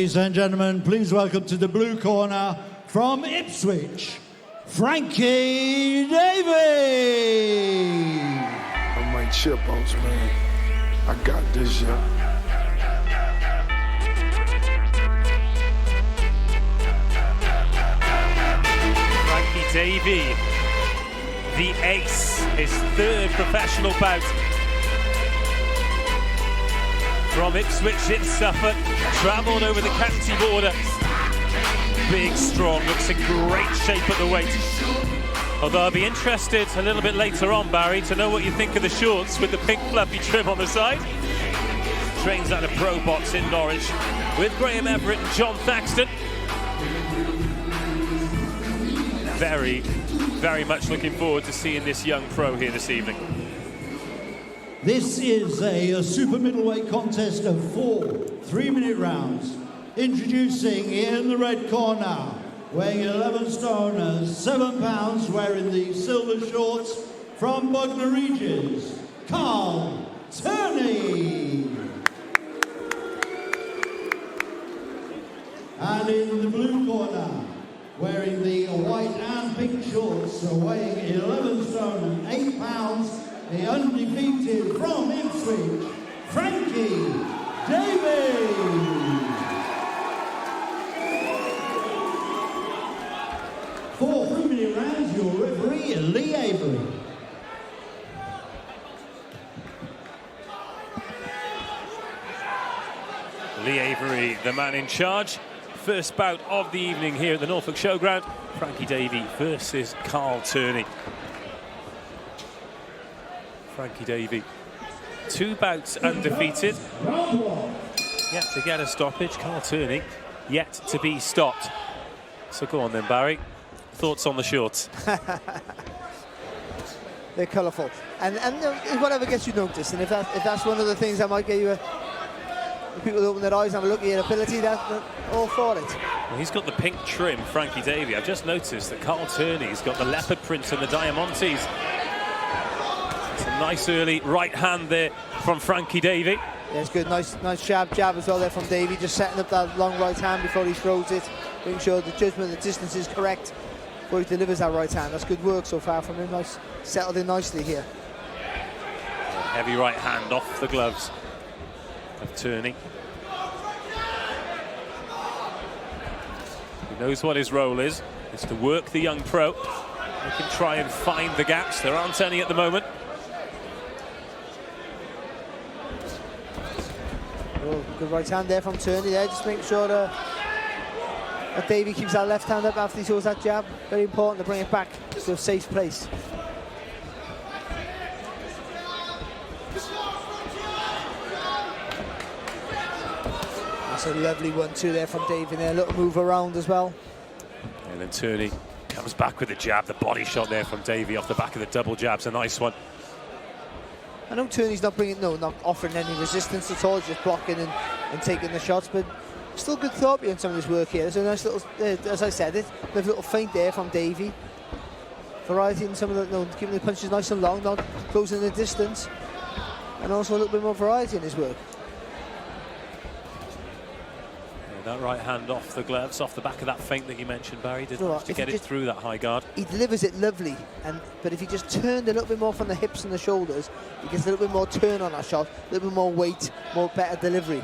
Ladies and gentlemen, please welcome to the blue corner from Ipswich, Frankie Davey. I'm my chipos, man. I got this, yeah. Frankie Davey, the ace, his third professional bout. From Ipswich in Suffolk, travelled over the county border. Big, strong, looks in great shape at the weight. Although I'll be interested a little bit later on, Barry, to know what you think of the shorts with the pink fluffy trim on the side. Trains out of Pro Box in Norwich with Graham Everett and John Thaxton. Very, very much looking forward to seeing this young pro here this evening. This is a super middleweight contest of 4 3-minute rounds. Introducing in the red corner, weighing 11 stone, 7 pounds, wearing the silver shorts from Bognor Regis, Carl Turney. And in the blue corner, wearing the white and pink shorts, weighing 11 stone, 8 pounds, the undefeated from Ipswich, Frankie Davey. 4 3-minute rounds, your referee, Lee Avery. Lee Avery, the man in charge. First bout of the evening here at the Norfolk Showground. Frankie Davey versus Carl Turney. Frankie Davey, 2 bouts undefeated. Yet to get a stoppage. Carl Turney, yet to be stopped. So go on then, Barry. Thoughts on the shorts? They're colourful. And whatever gets you noticed. And if that's one of the things that might get you people open their eyes and have a look at your ability, that's all for it. Well, he's got the pink trim, Frankie Davey. I've just noticed that Carl Turney's got the leopard print and the diamantes. It's a nice early right hand there from Frankie Davey. Yeah, it's good. Nice jab as well there from Davey. Just setting up that long right hand before he throws it. Making sure the judgment of the distance is correct before he delivers that right hand. That's good work so far from him. Nice, settled in nicely here. Heavy right hand off the gloves of Turney. He knows what his role is. It's to work the young pro. He can try and find the gaps. There aren't any at the moment. Oh, good right hand there from Turney there. Just make sure that Davey keeps that left hand up after he throws that jab. Very important to bring it back to a safe place. That's a lovely 1-2 there from Davey there. A little move around as well. And then Turney comes back with the jab. The body shot there from Davey off the back of the double jab's a nice one. I know Turney's not offering any resistance at all, just blocking and taking the shots, but still good thought behind some of this work here. There's a nice little, as I said, a little feint there from Davey. Variety in some of the, keeping the punches nice and long, not closing the distance, and also a little bit more variety in his work. Yeah, that right hand off the gloves, off the back of that feint that you mentioned, Barry, didn't have to get it through that high guard. He delivers it lovely, but if he just turned a little bit more from the hips and the shoulders, he gets a little bit more turn on that shot, a little bit more weight, better delivery.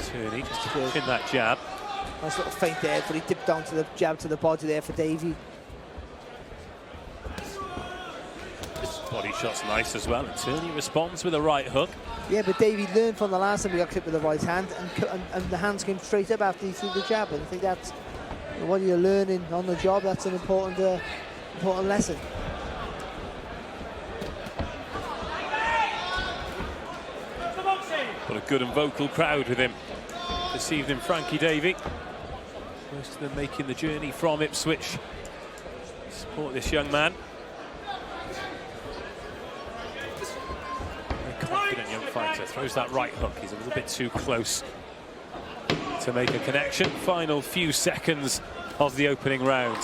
Turney just catching that jab. Nice little feint there, but he dipped down to the jab to the body there for Davey. Body shot's nice as well, and Turney responds with a right hook. Yeah, but Davey learned from the last time he got clipped with the right hand, and the hands came straight up after he threw the jab. And I think that's what you're learning on the job. That's an important lesson. Got a good and vocal crowd with him this evening, Frankie Davey. Most of them making the journey from Ipswich to support this young man. Very confident young fighter. Throws that right hook. He's a little bit too close to make a connection. Final few seconds of the opening round.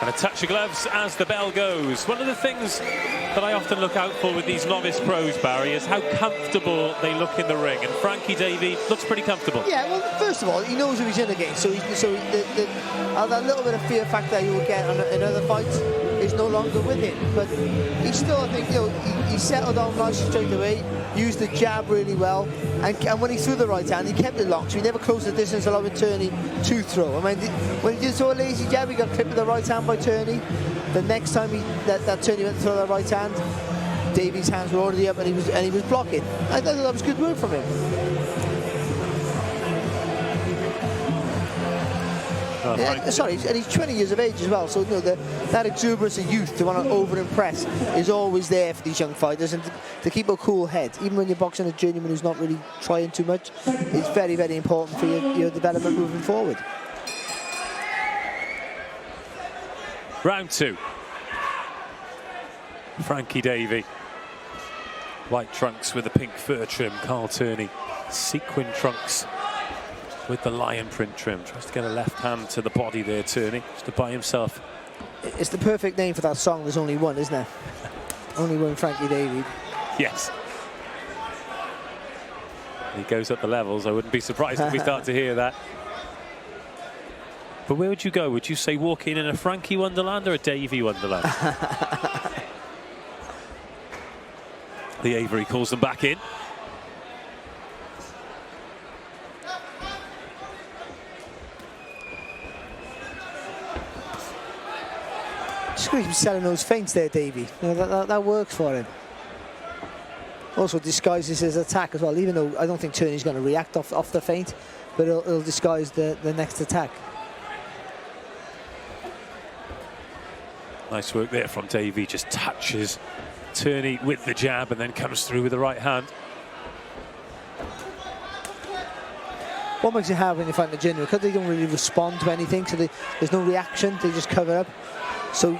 And a touch of gloves as the bell goes. One of the things that I often look out for with these novice pros, Barry, is how comfortable they look in the ring. And Frankie Davey looks pretty comfortable. Yeah, well, first of all, he knows who he's in against. So that little bit of fear factor you will get in other fights is no longer with him. But he's still, I think, he settled on nicely straight away, used the jab really well. And when he threw the right hand, he kept it long. So he never closed the distance, allowing Turney to throw. I mean, when he did throw a lazy jab, he got clipped with the right hand by Turney. The next time that Turney went to throw the right hand, Davey's hands were already up and he was blocking. I thought that was good work from him. Sorry, and he's 20 years of age as well, so that exuberance of youth to want to over-impress is always there for these young fighters, and to keep a cool head, even when you're boxing a journeyman who's not really trying too much, is very, very important for your development moving forward. Round 2. Frankie Davey. White trunks with the pink fur trim. Carl Turney. Sequin trunks with the lion print trim. Tries to get a left hand to the body there, Turney, just to buy himself. It's the perfect name for that song. There's only one, isn't there? Only one, Frankie Davey. Yes. He goes up the levels. I wouldn't be surprised if we start to hear that. But where would you go? Would you say walk in a Frankie Wonderland or a Davey Wonderland? The Avery calls them back in. Just going to keep selling those feints there, Davey. That works for him. Also disguises his attack as well, even though I don't think Turney's going to react off the feint, but it'll disguise the next attack. Nice work there from Davey. Just touches Turney with the jab and then comes through with the right hand. What makes it hard when you fight the general? Because they don't really respond to anything, so there's no reaction, they just cover up. So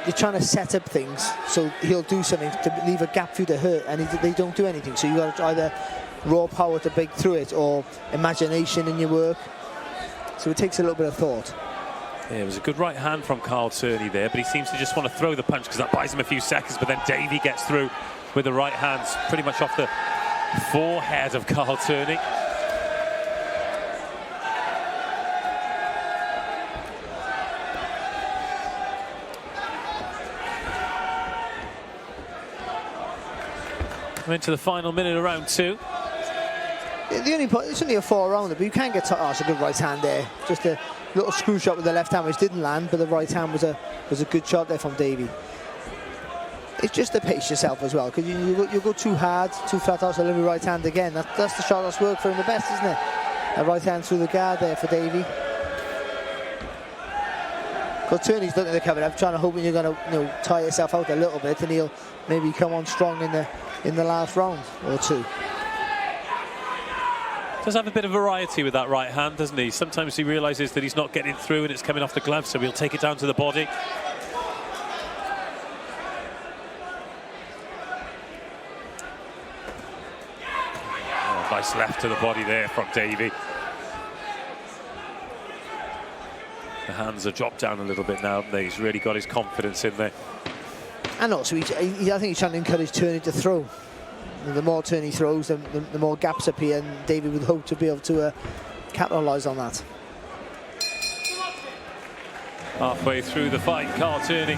you're trying to set up things, so he'll do something to leave a gap for you to hurt, and they don't do anything. So you've got to either raw power to break through it or imagination in your work. So it takes a little bit of thought. Yeah, it was a good right hand from Carl Turney there, but he seems to just want to throw the punch because that buys him a few seconds, but then Davey gets through with the right hands pretty much off the forehead of Carl Turney. We're into the final minute of round 2. The only point, it's only a 4-rounder, but you can get it's a good right hand there. Just a little screw shot with the left hand, which didn't land, but the right hand was a good shot there from Davey. It's just to pace yourself as well, because you go too hard, too flat out, so every right hand again. That's the shot that's worked for him the best, isn't it? A right hand through the guard there for Davey. Because Turney's looking to cover up, trying to hoping you're going to tire yourself out a little bit, and he'll maybe come on strong in the last round or two. Does have a bit of variety with that right hand, doesn't he? Sometimes he realizes that he's not getting through and it's coming off the glove, so he'll take it down to the body. Oh, nice left to the body there from Davey. The hands are dropped down a little bit now, haven't they? He's really got his confidence in there. And also, I think he's trying to encourage Turney to throw. The more Turney throws, the more gaps appear, and Davey would hope to be able to capitalise on that. Halfway through the fight, Carl Turney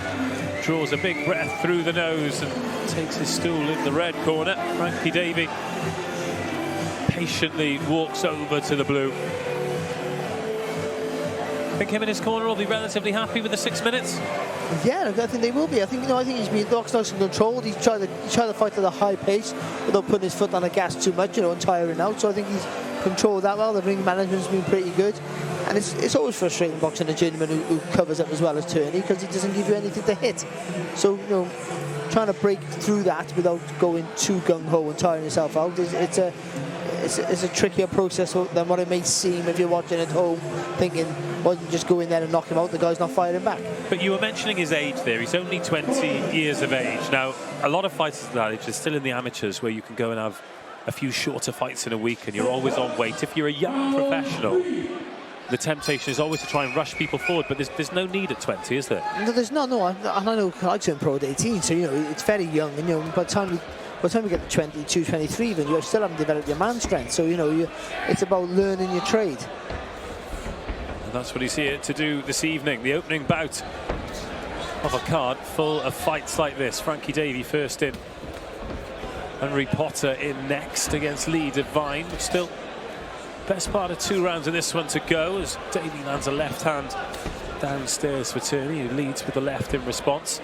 draws a big breath through the nose and takes his stool in the red corner. Frankie Davey patiently walks over to the blue. I think him in his corner will be relatively happy with the 6 minutes. Yeah, I think they will be. I think he's been nice and controlled. He's tried to fight at a high pace without putting his foot on the gas too much, and tiring out. So I think he's controlled that well. The ring management's been pretty good, and it's always frustrating boxing a gentleman who covers up as well as Turney, because he doesn't give you anything to hit. So trying to break through that without going too gung ho and tiring yourself out it's a trickier process than what it may seem if you're watching at home, thinking, well, you just go in there and knock him out, the guy's not firing back. But you were mentioning his age there. He's only 20 years of age. Now, a lot of fighters at that age are still in the amateurs, where you can go and have a few shorter fights in a week and you're always on weight. If you're a young professional, the temptation is always to try and rush people forward, but there's no need at 20, is there? No, there's not. No, and I know I turned pro at 18, so it's very young, and by the time you get to 22, 23, even you still haven't developed your man strength. So it's about learning your trade. And that's what he's here to do this evening. The opening bout of a card full of fights like this. Frankie Davey first in. Henry Potter in next against Lee Devine. But still, best part of 2 rounds of this one to go as Davey lands a left hand downstairs for Turney, who leads with the left in response.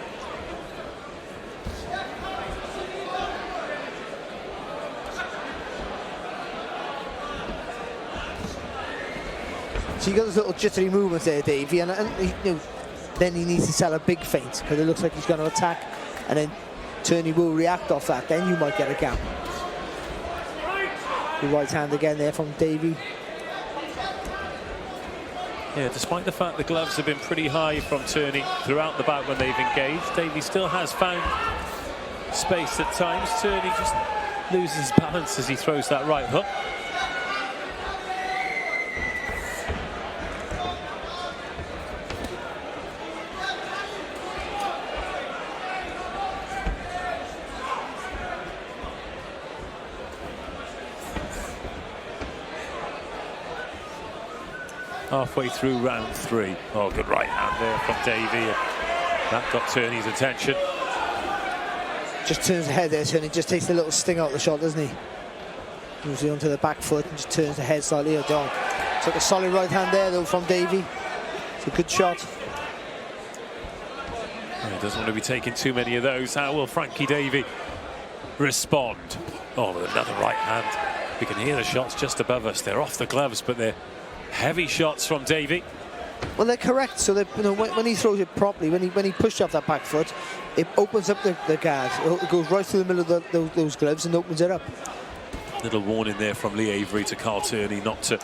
So you got those little jittery movements there, Davey, and then he needs to sell a big feint because it looks like he's going to attack, and then Turney will react off that. Then you might get a gap. The right hand again there from Davey. Yeah, despite the fact the gloves have been pretty high from Turney throughout the bout when they've engaged, Davey still has found space at times. Turney just loses balance as he throws that right hook. Halfway through round 3. Oh, good right hand there from Davey. That got Turney's attention. Just turns the head there, Turney. Just takes the little sting out the shot, doesn't he? Moves it onto the back foot and just turns the head slightly down. Took a solid right hand there, though, from Davey. It's a good shot. He doesn't want to be taking too many of those. How will Frankie Davey respond? Oh, with another right hand. We can hear the shots just above us. They're off the gloves, but they're heavy shots from Davey. Well, they're correct. So that when he throws it properly, when he pushes off that back foot, it opens up the guard. It goes right through the middle of those gloves and opens it up. Little warning there from Lee Avery to Carl Turney not to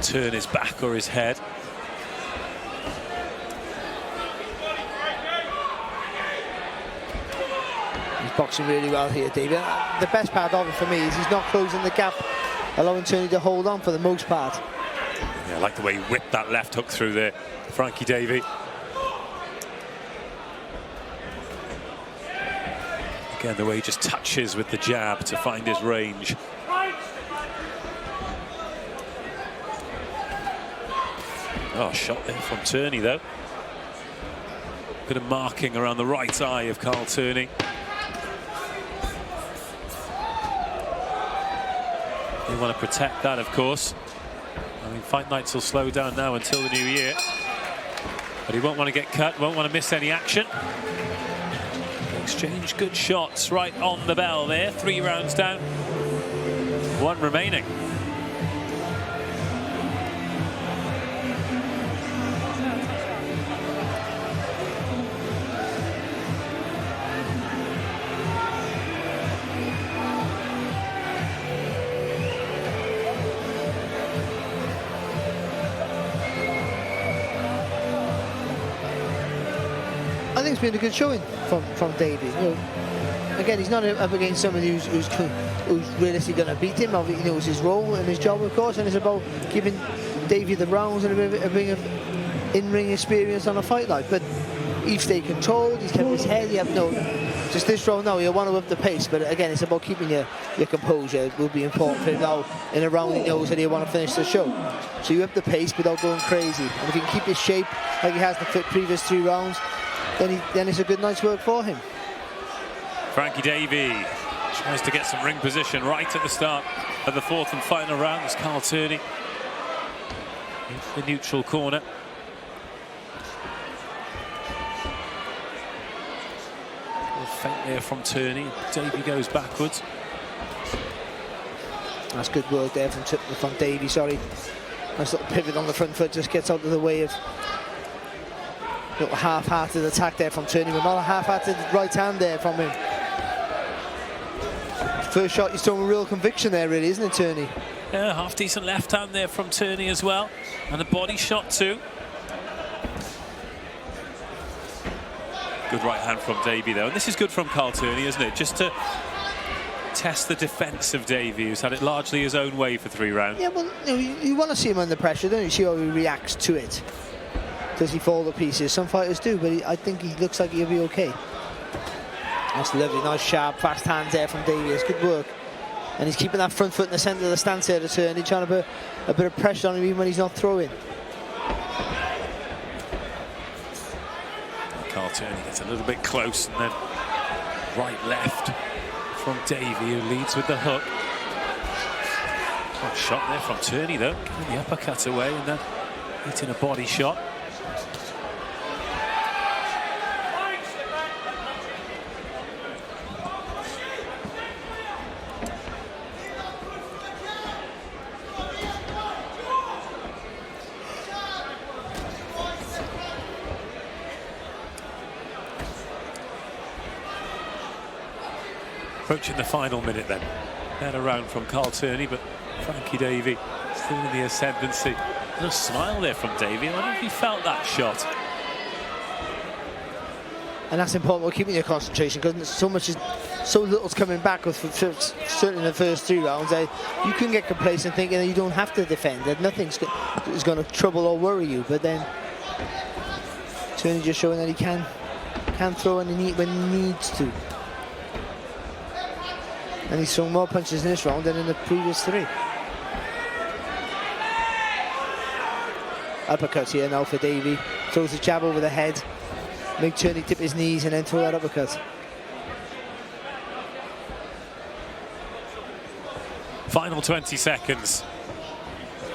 turn his back or his head. He's boxing really well here, Davey. The best part of it for me is he's not closing the gap, allowing Turney to hold on for the most part. Yeah, I like the way he whipped that left hook through there, Frankie Davey. Again, the way he just touches with the jab to find his range. Oh, shot there from Turney, though. Bit of marking around the right eye of Carl Turney. You want to protect that, of course. I mean, fight nights will slow down now until the new year. But he won't want to get cut, won't want to miss any action. Exchange good shots right on the bell there. 3 rounds down, 1 remaining. I think it's been a good showing from Davey. Again, he's not up against somebody who's realistically going to beat him. He knows his role and his job, of course, and it's about giving Davey the rounds and a bit of in-ring experience on a fight like. But he's stayed controlled. He's kept his head. Just this round now, you want to up the pace. But again, it's about keeping your composure. It will be important for him now in a round he knows that he want to finish the show. So you up the pace without going crazy. And if he can keep his shape like he has in the previous 3 rounds, then it's a good night's work for him. Frankie Davey tries to get some ring position right at the start of the 4th and final round as Carl Turney into the neutral corner. A little feint there from Turney. Davey goes backwards. That's good work there from Davey, sorry. Nice little pivot on the front foot, just gets out of the way of little half-hearted attack there from Turney, but not a half-hearted right hand there from him. First shot, he's showing real conviction there, really, isn't it, Turney? Yeah, half-decent left hand there from Turney as well, and a body shot too. Good right hand from Davey, though, and this is good from Carl Turney, isn't it? Just to test the defence of Davey, who's had it largely his own way for 3 rounds. Yeah, well, you want to see him under pressure, don't you? See how he reacts to it. Does he fall to pieces? Some fighters do, but I think he looks like he'll be okay. That's lovely, nice, sharp, fast hands there from Davey. It's good work. And he's keeping that front foot in the centre of the stance here to turn. He's trying to put a bit of pressure on him even when he's not throwing. Carl Turney gets a little bit close, and then right left from Davey, who leads with the hook. Good shot there from Turney, though, giving the uppercut away and then hitting a body shot. Approaching the final minute then. Better round from Carl Turney, but Frankie Davey still in the ascendancy. A little smile there from Davey. I wonder if he felt that shot. And that's important, we're keeping your concentration, because so little's coming back with certainly in the first 3 rounds. You can get complacent thinking that you don't have to defend, that nothing is going to trouble or worry you. But then Turney just showing that he can throw when he needs to. And he's thrown more punches in this round than in the previous 3. Uppercut here now for Davey. Throws the jab over the head. Make Turney tip his knees and then throw that uppercut. Final 20 seconds.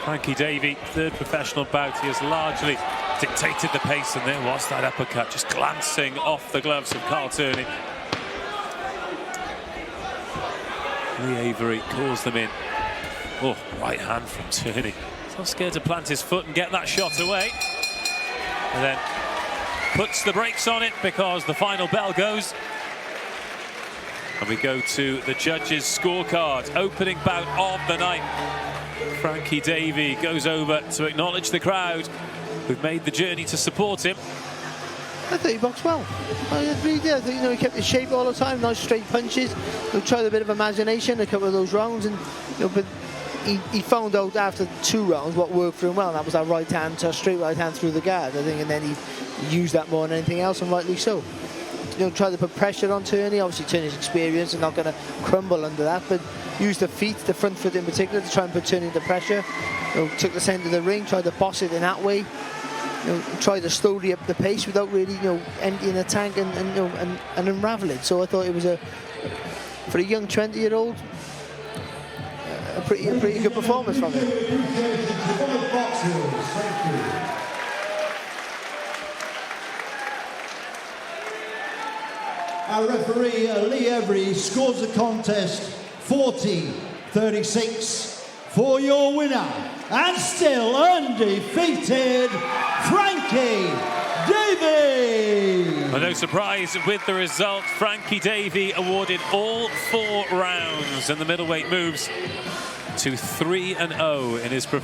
Frankie Davey, 3rd professional bout. He has largely dictated the pace, and there was that uppercut just glancing off the gloves of Carl Turney. Lee Avery calls them in. Oh, right hand from Turney. He's not scared to plant his foot and get that shot away. And then puts the brakes on it because the final bell goes. And we go to the judges' scorecard. Opening bout of the night. Frankie Davey goes over to acknowledge the crowd who've made the journey to support him. I thought he boxed well. I really did. I think, he kept his shape all the time. Nice straight punches. He tried a bit of imagination a couple of those rounds, and but he found out after 2 rounds what worked for him well, and that was that right hand, straight right hand through the guard, I think, and then he used that more than anything else, and rightly so. Tried to put pressure on Turney. Obviously, Turney's experienced and not going to crumble under that, but used the feet, the front foot in particular, to try and put Turney under pressure. Took the centre of the ring, tried to boss it in that way. Try to slowly up the pace without really, emptying the tank and unravel it. So I thought it was for a young 20-year-old, a pretty good performance from him. Our referee, Lee Avery, scores the contest 40-36 for your winner, and still undefeated, Frankie Davey. Well, no surprise with the result. Frankie Davey awarded all 4 rounds, and the middleweight moves to 3-0 in his